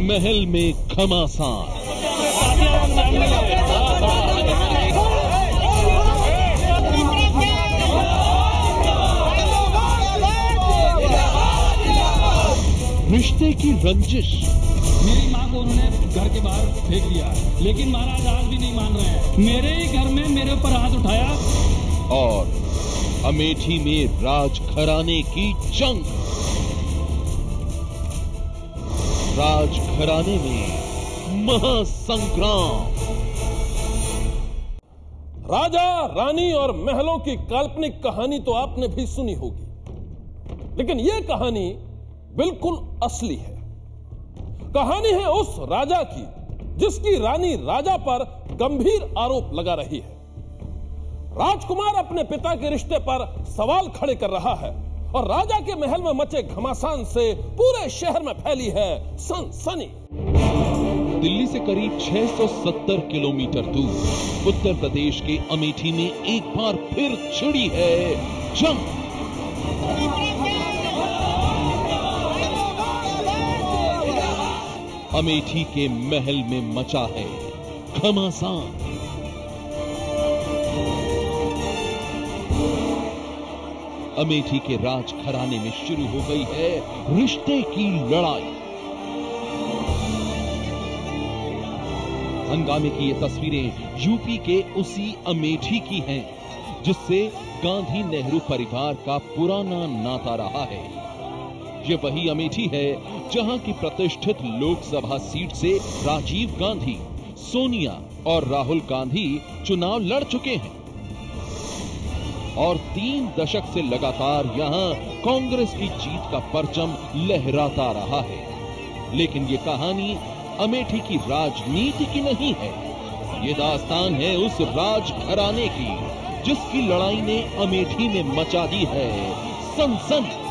महल में घमासान। रिश्ते की रंजिश। मेरी माँ को उन्होंने घर के बाहर फेंक दिया, लेकिन महाराज आज भी नहीं मान रहे हैं। मेरे ही घर में मेरे ऊपर हाथ उठाया। और अमेठी में राजघराने की जंग। राजघराने में महासंग्राम। राजा, रानी और महलों की काल्पनिक कहानी तो आपने भी सुनी होगी, लेकिन यह कहानी बिल्कुल असली है। कहानी है उस राजा की जिसकी रानी राजा पर गंभीर आरोप लगा रही है। राजकुमार अपने पिता के रिश्ते पर सवाल खड़े कर रहा है और राजा के महल में मचे घमासान से पूरे शहर में फैली है सनसनी। दिल्ली से करीब 670 किलोमीटर दूर उत्तर प्रदेश के अमेठी में एक बार फिर छिड़ी है जंग। अमेठी के महल में मचा है घमासान। अमेठी के राजघराने में शुरू हो गई है रिश्ते की लड़ाई। हंगामे की ये तस्वीरें यूपी के उसी अमेठी की हैं, जिससे गांधी नेहरू परिवार का पुराना नाता रहा है। ये वही अमेठी है जहां की प्रतिष्ठित लोकसभा सीट से राजीव गांधी, सोनिया और राहुल गांधी चुनाव लड़ चुके हैं और 3 दशक से लगातार यहां कांग्रेस की जीत का परचम लहराता रहा है। लेकिन ये कहानी अमेठी की राजनीति की नहीं है, ये दास्तान है उस राजघराने की जिसकी लड़ाई ने अमेठी में मचा दी है सनसनी।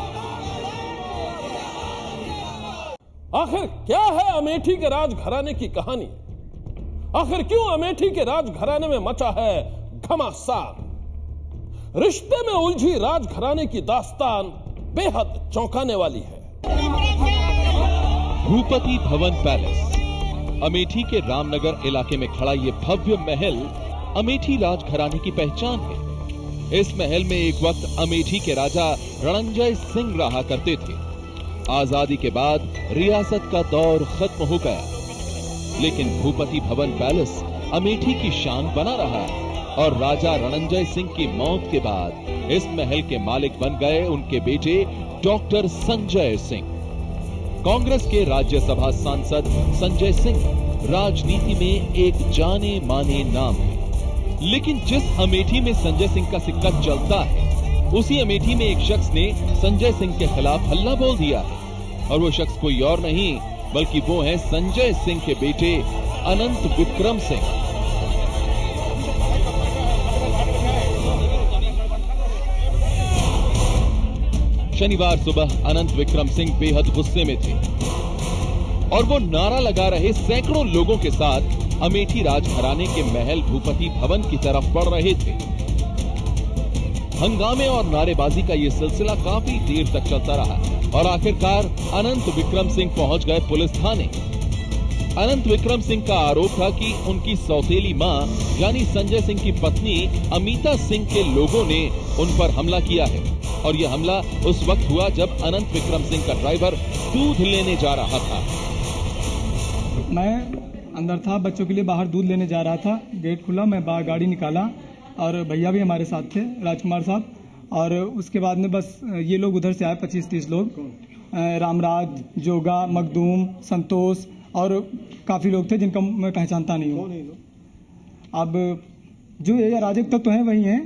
आखिर क्या है अमेठी के राजघराने की कहानी? आखिर क्यों अमेठी के राजघराने में मचा है घमासान? रिश्ते में उलझी राजघराने की दास्तान बेहद चौंकाने वाली है। भूपति भवन पैलेस। अमेठी के रामनगर इलाके में खड़ा ये भव्य महल अमेठी राजघराने की पहचान है। इस महल में एक वक्त अमेठी के राजा रणंजय सिंह रहा करते थे। आजादी के बाद रियासत का दौर खत्म हो गया, लेकिन भूपति भवन पैलेस अमेठी की शान बना रहा है और राजा रणंजय सिंह की मौत के बाद इस महल के मालिक बन गए उनके बेटे डॉक्टर संजय सिंह। कांग्रेस के राज्यसभा सांसद संजय सिंह राजनीति में एक जाने माने नाम है, लेकिन जिस अमेठी में संजय सिंह का सिक्का चलता है उसी अमेठी में एक शख्स ने संजय सिंह के खिलाफ हल्ला बोल दिया है और वो शख्स कोई और नहीं बल्कि वो है संजय सिंह के बेटे अनंत विक्रम सिंह। शनिवार सुबह अनंत विक्रम सिंह बेहद गुस्से में थे और वो नारा लगा रहे सैकड़ों लोगों के साथ अमेठी राजघराने के महल भूपति भवन की तरफ बढ़ रहे थे। हंगामे और नारेबाजी का ये सिलसिला काफी देर तक चलता रहा और आखिरकार अनंत विक्रम सिंह पहुंच गए पुलिस थाने। अनंत विक्रम सिंह का आरोप था कि उनकी सौतेली मां यानी संजय सिंह की पत्नी अमिता सिंह के लोगों ने उन पर हमला किया है और यह हमला उस वक्त हुआ जब अनंत विक्रम सिंह का ड्राइवर दूध लेने जा रहा था। मैं अंदर था, बच्चों के लिए बाहर दूध लेने जा रहा था। गेट खुला, मैं बाहर गाड़ी निकाला और भैया भी हमारे साथ थे, राजकुमार साहब। और उसके बाद में बस ये लोग उधर से आए 25-30 लोग, रामराज, जोगा, मखदूम, संतोष और काफ़ी लोग थे जिनका मैं पहचानता नहीं हूँ। अब जो ये अराजक तत्व तो हैं वही हैं,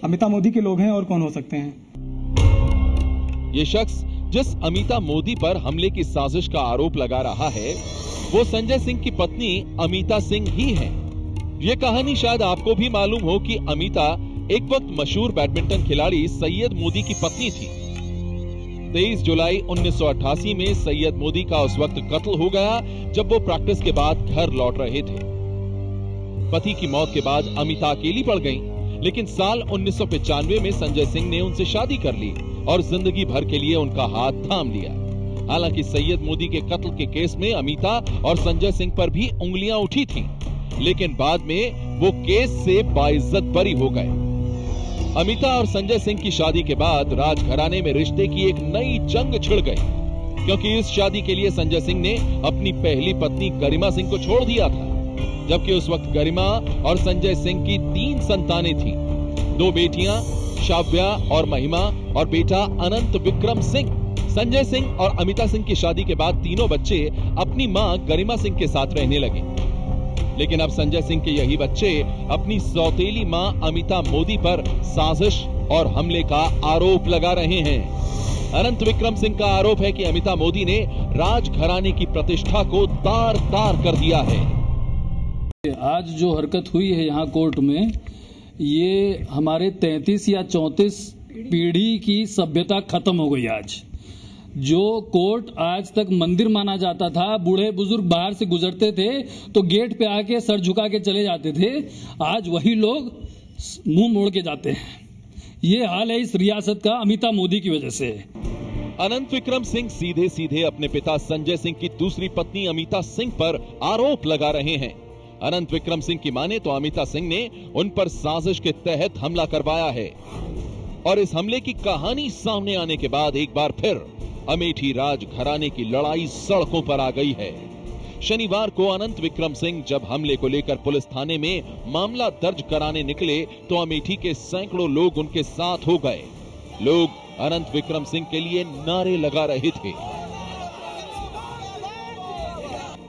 अमिता मोदी के लोग हैं और कौन हो सकते हैं। ये शख्स जिस अमिता मोदी पर हमले की साजिश का आरोप लगा रहा है वो संजय सिंह की पत्नी अमिता सिंह ही है। ये कहानी शायद आपको भी मालूम हो कि अमिता एक वक्त मशहूर बैडमिंटन खिलाड़ी सैयद मोदी की पत्नी थी। 23 जुलाई 1988 में सैयद मोदी का उस वक्त कत्ल हो गया जब वो प्रैक्टिस के बाद घर लौट रहे थे। पति की मौत के बाद अमिता अकेली पड़ गईं, लेकिन साल 1995 में संजय सिंह ने उनसे शादी कर ली और जिंदगी भर के लिए उनका हाथ थाम लिया। हालांकि सैयद मोदी के कत्ल के केस में अमिता और संजय सिंह पर भी उंगलियां उठी थीं, लेकिन बाद में वो केस से बाइज्जत बरी हो गए। अमिता और संजय सिंह की शादी के बाद राजघराने में रिश्ते की एक नई जंग छिड़ गई, क्योंकि इस शादी के लिए संजय सिंह ने अपनी पहली पत्नी गरिमा सिंह को छोड़ दिया था, जबकि उस वक्त गरिमा और संजय सिंह की 3 संतानें थीं, 2 बेटियां शाव्या और महिमा और बेटा अनंत विक्रम सिंह। संजय सिंह और अमिता सिंह की शादी के बाद तीनों बच्चे अपनी मां गरिमा सिंह के साथ रहने लगे, लेकिन अब संजय सिंह के यही बच्चे अपनी सौतेली मां अमिता मोदी पर साजिश और हमले का आरोप लगा रहे हैं। अनंत विक्रम सिंह का आरोप है कि अमिता मोदी ने राजघराने की प्रतिष्ठा को तार-तार कर दिया है। आज जो हरकत हुई है यहाँ कोर्ट में, ये हमारे 33 या 34 पीढ़ी की सभ्यता खत्म हो गई। आज जो कोर्ट आज तक मंदिर माना जाता था, बूढ़े बुजुर्ग बाहर से गुजरते थे तो गेट पे आके सर झुका के चले जाते थे, आज वही लोग मुंह मोड़ के जाते हैं। ये हाल है इस रियासत का अमिता मोदी की वजह से। अनंत विक्रम सिंह सीधे सीधे अपने पिता संजय सिंह की दूसरी पत्नी अमिता सिंह पर आरोप लगा रहे हैं। अनंत विक्रम सिंह की माने तो अमिता सिंह ने उन पर साजिश के तहत हमला करवाया है, और इस हमले की कहानी सामने आने के बाद एक बार फिर अमेठी राजघराने की लड़ाई सड़कों पर आ गई है। शनिवार को अनंत विक्रम सिंह जब हमले को लेकर पुलिस थाने में मामला दर्ज कराने निकले तो अमेठी के सैकड़ों लोग उनके साथ हो गए। लोग अनंत विक्रम सिंह के लिए नारे लगा रहे थे।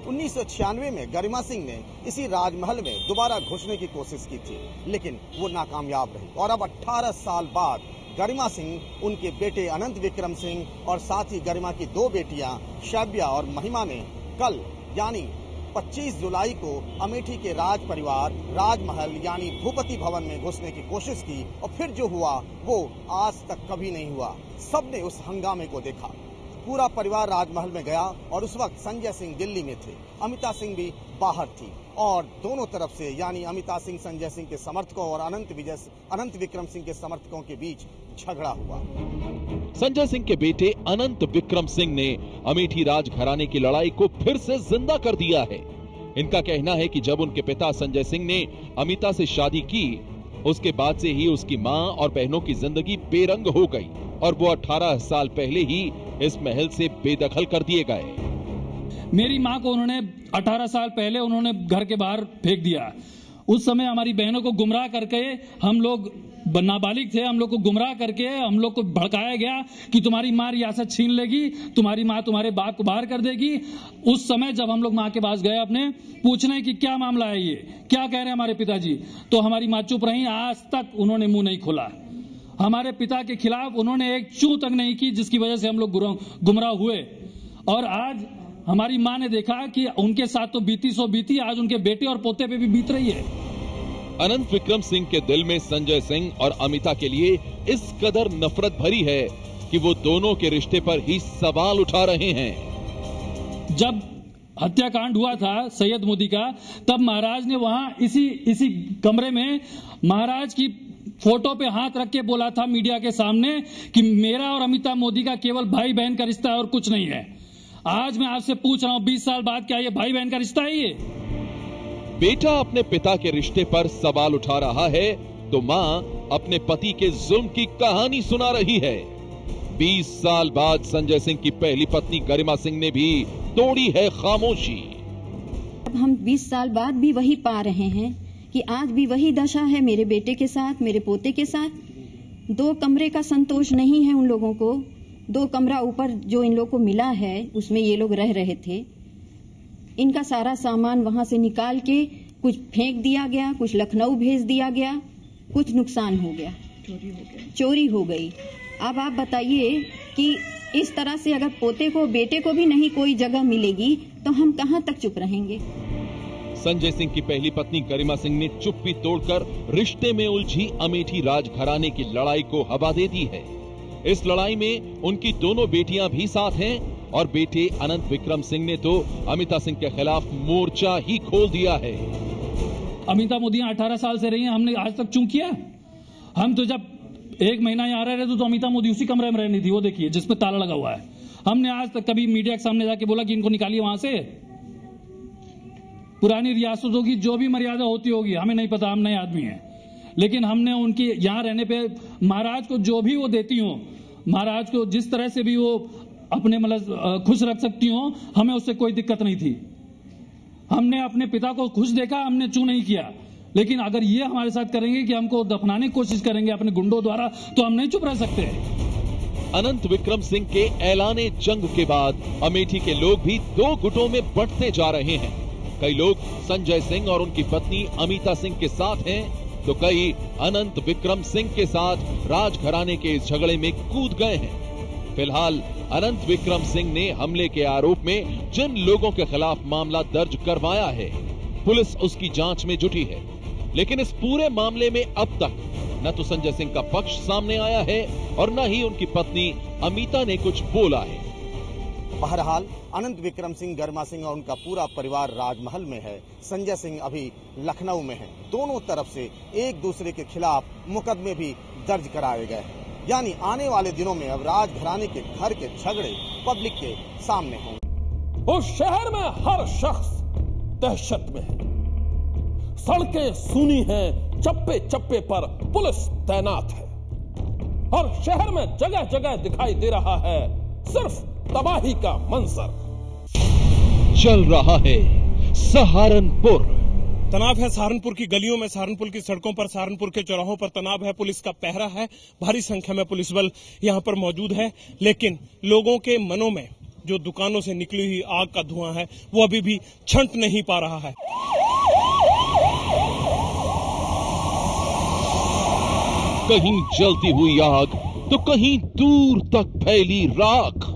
1996 में गरिमा सिंह ने इसी राजमहल में दोबारा घुसने की कोशिश की थी, लेकिन वो नाकामयाब रही, और अब 18 साल बाद गरिमा सिंह, उनके बेटे अनंत विक्रम सिंह और साथ ही गरिमा की 2 बेटियां शाव्या और महिमा ने कल यानी 25 जुलाई को अमेठी के राज परिवार राजमहल यानी भूपति भवन में घुसने की कोशिश की, और फिर जो हुआ वो आज तक कभी नहीं हुआ। सबने उस हंगामे को देखा। पूरा परिवार राजमहल में गया और उस वक्त संजय सिंह दिल्ली में थे, अमिता सिंह भी बाहर थी, और दोनों तरफ से यानी अमिता सिंह संजय सिंह के समर्थकों और अनंत विक्रम सिंह के समर्थकों के बीच झगड़ा हुआ। संजय सिंह के बेटे अनंत विक्रम सिंह ने अमेठी राजघराने की लड़ाई को फिर से जिंदा कर दिया है। इनका कहना है कि जब उनके पिता संजय सिंह ने अमिता से शादी की, उसके बाद से ही उसकी मां और बहनों की जिंदगी बेरंग हो गई, और वो 18 साल पहले ही इस महल से बेदखल कर दिए गए। मेरी मां को उन्होंने 18 साल पहले उन्होंने घर के बाहर फेंक दिया। उस समय हमारी बहनों को गुमराह करके, हम लोग नाबालिग थे, हम लोग को गुमराह करके हम लोग को भड़काया गया कि तुम्हारी मां रियासत छीन लेगी, तुम्हारी मां तुम्हारे बाप को बाहर कर देगी। उस समय जब हम लोग मां के पास गए अपने पूछने कि क्या मामला है, ये क्या कह रहे हैं हमारे पिताजी, तो हमारी मां चुप रही। आज तक उन्होंने मुंह नहीं खोला। हमारे पिता के खिलाफ उन्होंने एक चूं तक नहीं की, जिसकी वजह से हम लोग गुमराह हुए। और आज हमारी मां ने देखा कि उनके साथ तो बीती सो बीती, आज उनके बेटे और पोते पे भी बीत रही है। अनंत विक्रम सिंह के दिल में संजय सिंह और अमिता के लिए इस कदर नफरत भरी है कि वो दोनों के रिश्ते पर ही सवाल उठा रहे हैं। जब हत्याकांड हुआ था सैयद मोदी का, तब महाराज ने वहां इसी कमरे में महाराज की फोटो पे हाथ रख के बोला था मीडिया के सामने कि मेरा और अमिता मोदी का केवल भाई बहन का रिश्ता है और कुछ नहीं है। आज मैं आपसे पूछ रहा हूं 20 साल बाद, क्या ये भाई बहन का रिश्ता है? ये बेटा अपने पिता के रिश्ते पर सवाल उठा रहा है तो मां अपने पति के जुल्म की कहानी सुना रही है। 20 साल बाद संजय सिंह की पहली पत्नी गरिमा सिंह ने भी तोड़ी है खामोशी। अब हम 20 साल बाद भी वही पा रहे हैं कि आज भी वही दशा है मेरे बेटे के साथ, मेरे पोते के साथ। 2 कमरे का संतोष नहीं है उन लोगों को। 2 कमरा ऊपर जो इन लोगों को मिला है उसमें ये लोग रह रहे थे। इनका सारा सामान वहां से निकाल के कुछ फेंक दिया गया, कुछ लखनऊ भेज दिया गया, कुछ नुकसान हो गया, चोरी हो गई। अब आप बताइए कि इस तरह से अगर पोते को बेटे को भी नहीं कोई जगह मिलेगी तो हम कहां तक चुप रहेंगे। संजय सिंह की पहली पत्नी गरिमा सिंह ने चुप्पी तोड़कर रिश्ते में उलझी अमेठी राजघराने की लड़ाई को हवा दे दी है। इस लड़ाई में उनकी दोनों बेटियां भी साथ हैं और बेटे अनंत विक्रम सिंह ने तो अमिता सिंह के खिलाफ मोर्चा ही खोल दिया है। अमिता मोदी 18 साल से रही हैं, हमने आज तक चूं किया? हम तो जब 1 महीना यहाँ रह रहे थे तो अमिता मोदी उसी कमरे में रहनी थी, वो देखिए जिसपे ताला लगा हुआ है। हमने आज तक कभी मीडिया के सामने जाके बोला कि इनको निकालिए वहां से? पुरानी रियासतों की जो भी मर्यादा होती होगी हमें नहीं पता, हम नए आदमी हैं, लेकिन हमने उनकी यहां रहने पे महाराज को जो भी वो देती हो, महाराज को जिस तरह से भी वो अपने मतलब खुश रख सकती हो, हमें उससे कोई दिक्कत नहीं थी। हमने अपने पिता को खुश देखा, हमने चू नहीं किया, लेकिन अगर ये हमारे साथ करेंगे कि हमको दफनाने की कोशिश करेंगे अपने गुंडों द्वारा, तो हम नहीं चुप रह सकते। अनंत विक्रम सिंह के ऐलाने जंग के बाद अमेठी के लोग भी दो गुटों में बंटते जा रहे हैं। कई लोग संजय सिंह और उनकी पत्नी अमिता सिंह के साथ हैं, तो कई अनंत विक्रम सिंह के साथ राजघराने के इस झगड़े में कूद गए हैं। फिलहाल अनंत विक्रम सिंह ने हमले के आरोप में जिन लोगों के खिलाफ मामला दर्ज करवाया है, पुलिस उसकी जांच में जुटी है, लेकिन इस पूरे मामले में अब तक न तो संजय सिंह का पक्ष सामने आया है और न ही उनकी पत्नी अमिता ने कुछ बोला है। बहरहाल अनंत विक्रम सिंह, गरिमा सिंह और उनका पूरा परिवार राजमहल में है। संजय सिंह अभी लखनऊ में है। दोनों तरफ से एक दूसरे के खिलाफ मुकदमे भी दर्ज कराए गए हैं। यानी आने वाले दिनों में अब राजघराने के घर के झगड़े पब्लिक के सामने होंगे। उस शहर में हर शख्स दहशत में है। सड़कें सूनी हैं, चप्पे चप्पे पर पुलिस तैनात है और शहर में जगह जगह दिखाई दे रहा है सिर्फ तबाही का मंजर। चल रहा है सहारनपुर। तनाव है सहारनपुर की गलियों में, सहारनपुर की सड़कों पर, सहारनपुर के चौराहों पर तनाव है। पुलिस का पहरा है, भारी संख्या में पुलिस बल यहां पर मौजूद है, लेकिन लोगों के मनों में जो दुकानों से निकली हुई आग का धुआं है वो अभी भी छंट नहीं पा रहा है। कहीं जलती हुई आग तो कहीं दूर तक फैली राख,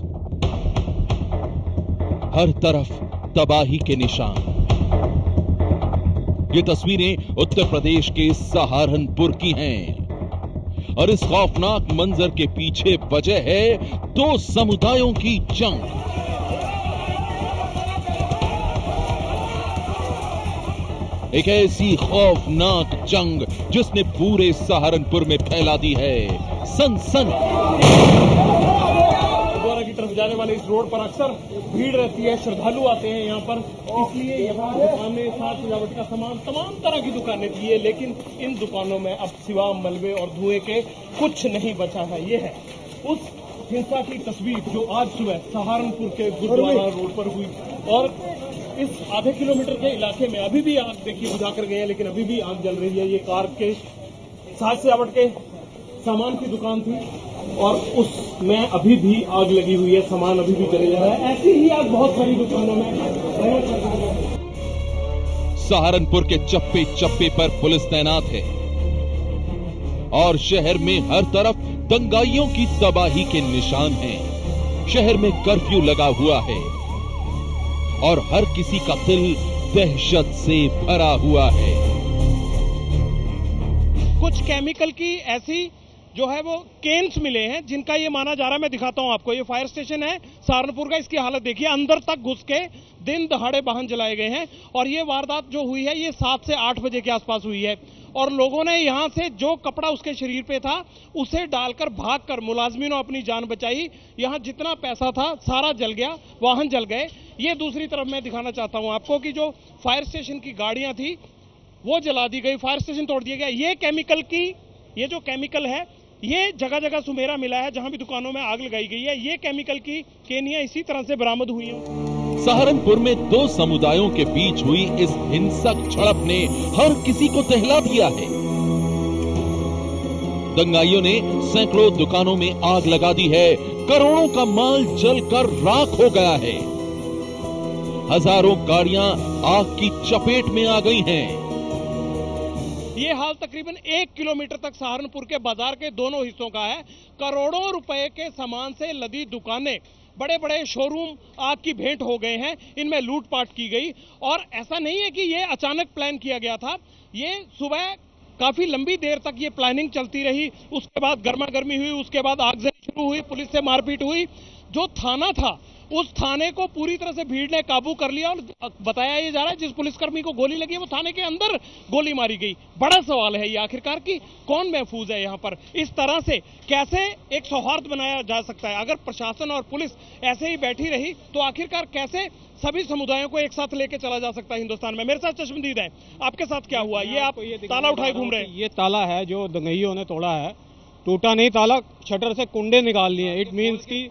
हर तरफ तबाही के निशान। ये तस्वीरें उत्तर प्रदेश के सहारनपुर की हैं और इस खौफनाक मंजर के पीछे वजह है दो समुदायों की जंग। एक ऐसी खौफनाक जंग जिसने पूरे सहारनपुर में फैला दी है सनसनी। गुरुद्वारा की तरफ जाने वाले इस रोड पर अक्सर भीड़ रहती है, श्रद्धालु आते हैं यहाँ पर, इसलिए यहाँ दुकानें, साज सजावट का सामान, तमाम तरह की दुकानें थी है, लेकिन इन दुकानों में अब सिवा मलबे और धुएं के कुछ नहीं बचा है। ये है उस हिंसा की तस्वीर जो आज सुबह सहारनपुर के गुरुद्वारा रोड पर हुई और इस आधे किलोमीटर के इलाके में अभी भी आग देखिए बुझा कर गए हैं, लेकिन अभी भी आग जल रही है। ये कार के साज सजावट के सामान की दुकान थी और उसमें अभी भी आग लगी हुई है, सामान अभी भी जले जा रहा है। ऐसी ही आग बहुत सारी दुकानों में। सहारनपुर के चप्पे चप्पे पर पुलिस तैनात है और शहर में हर तरफ दंगाइयों की तबाही के निशान हैं। शहर में कर्फ्यू लगा हुआ है और हर किसी का दिल दहशत से भरा हुआ है। कुछ केमिकल की ऐसी जो है वो केन्स मिले हैं जिनका ये माना जा रहा है, मैं दिखाता हूं आपको। ये फायर स्टेशन है सहारनपुर का, इसकी हालत देखिए, अंदर तक घुस के दिन दहाड़े वाहन जलाए गए हैं और ये वारदात जो हुई है ये 7 से 8 बजे के आसपास हुई है और लोगों ने यहां से जो कपड़ा उसके शरीर पे था उसे डालकर भागकर मुलाजमीनों अपनी जान बचाई। यहां जितना पैसा था सारा जल गया, वाहन जल गए। ये दूसरी तरफ मैं दिखाना चाहता हूं आपको कि जो फायर स्टेशन की गाड़ियां थी वो जला दी गई, फायर स्टेशन तोड़ दिया गया। ये केमिकल की, ये जो केमिकल है ये जगह जगह सुमेरा मिला है, जहां भी दुकानों में आग लगाई गई है। ये केमिकल की केनियां इसी तरह से बरामद हुई हैं। सहारनपुर में दो समुदायों के बीच हुई इस हिंसक झड़प ने हर किसी को दहला दिया है। दंगाइयों ने सैकड़ों दुकानों में आग लगा दी है, करोड़ों का माल जलकर राख हो गया है, हजारों गाड़ियां आग की चपेट में आ गई हैं। ये हाल तकरीबन 1 किलोमीटर तक सहारनपुर के बाजार के दोनों हिस्सों का है। करोड़ों रुपए के सामान से लदी दुकानें, बड़े बड़े शोरूम आग की भेंट हो गए हैं, इनमें लूटपाट की गई। और ऐसा नहीं है कि ये अचानक प्लान किया गया था, ये सुबह काफी लंबी देर तक ये प्लानिंग चलती रही, उसके बाद गर्मा गर्मी हुई, उसके बाद आगजनी शुरू हुई, पुलिस से मारपीट हुई। जो थाना था उस थाने को पूरी तरह से भीड़ ने काबू कर लिया और बताया ये जा रहा है जिस पुलिसकर्मी को गोली लगी है वो थाने के अंदर गोली मारी गई। बड़ा सवाल है ये आखिरकार कि कौन महफूज है यहाँ पर। इस तरह से कैसे एक सौहार्द बनाया जा सकता है? अगर प्रशासन और पुलिस ऐसे ही बैठी रही तो आखिरकार कैसे सभी समुदायों को एक साथ लेके चला जा सकता है हिंदुस्तान में? मेरे साथ चश्मदीद है, आपके साथ क्या हुआ? ये आप ताला उठाए घूम रहे हैं। ये ताला है जो दंगइयों ने तोड़ा है, टूटा नहीं ताला, शटर से कुंडे निकाल लिए। इट मींस कि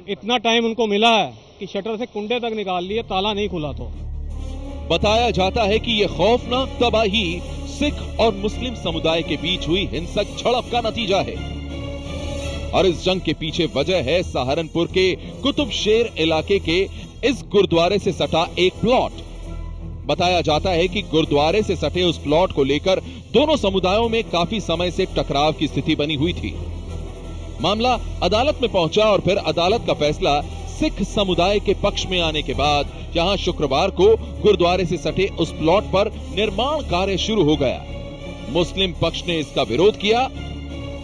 इतना टाइम उनको मिला है कि शटर से कुंडे तक निकाल लिए, ताला नहीं खुला। तो बताया जाता है कि यह खौफनाक तबाही सिख और मुस्लिम समुदाय के बीच हुई हिंसक झड़प का नतीजा है और इस जंग के पीछे वजह है सहारनपुर के कुतुबशेर इलाके के इस गुरुद्वारे से सटा एक प्लॉट। बताया जाता है कि गुरुद्वारे से सटे उस प्लॉट को लेकर दोनों समुदायों में काफी समय से टकराव की स्थिति बनी हुई थी। मामला अदालत में पहुंचा और फिर अदालत का फैसला सिख समुदाय के पक्ष में आने के बाद यहां शुक्रवार को गुरुद्वारे से सटे उस प्लॉट पर निर्माण कार्य शुरू हो गया। मुस्लिम पक्ष ने इसका विरोध किया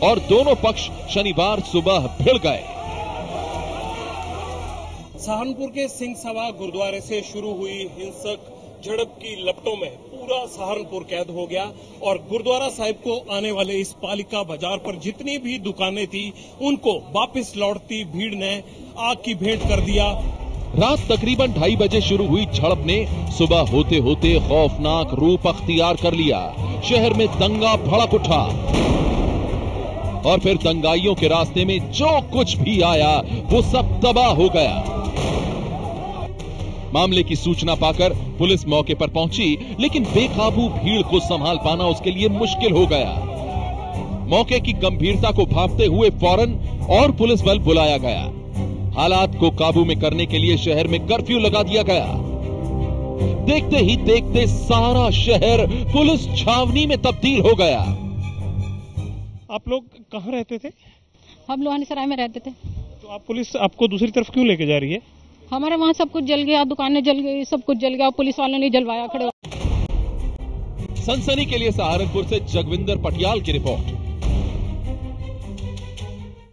और दोनों पक्ष शनिवार सुबह भिड़ गए। सहारनपुर के सिंह सभा गुरुद्वारे से शुरू हुई हिंसक झड़प की लपटों में पूरा सहारनपुर कैद हो गया और गुरुद्वारा साहिब को आने वाले इस पालिका बाजार पर जितनी भी दुकानें थी उनको वापस लौटती भीड़ ने आग की भेंट कर दिया। रात तकरीबन 2:30 बजे शुरू हुई झड़प ने सुबह होते होते खौफनाक रूप अख्तियार कर लिया। शहर में दंगा भड़क उठा और फिर दंगाइयों के रास्ते में जो कुछ भी आया वो सब तबाह हो गया। मामले की सूचना पाकर पुलिस मौके पर पहुंची, लेकिन बेकाबू भीड़ को संभाल पाना उसके लिए मुश्किल हो गया। मौके की गंभीरता को भांपते हुए फौरन और पुलिस बल बुलाया गया। हालात को काबू में करने के लिए शहर में कर्फ्यू लगा दिया गया। देखते ही देखते सारा शहर पुलिस छावनी में तब्दील हो गया। आप लोग कहाँ रहते थे? हम लोहानी सराय में रहते थे। तो आप पुलिस आपको दूसरी तरफ क्यों लेके जा रही है? हमारे वहाँ सब कुछ जल गया, दुकानें जल गई, सब कुछ जल गया, पुलिस वालों ने जलवाया खड़े। सनसनी के लिए सहारनपुर से जगविंदर पटियाल की रिपोर्ट।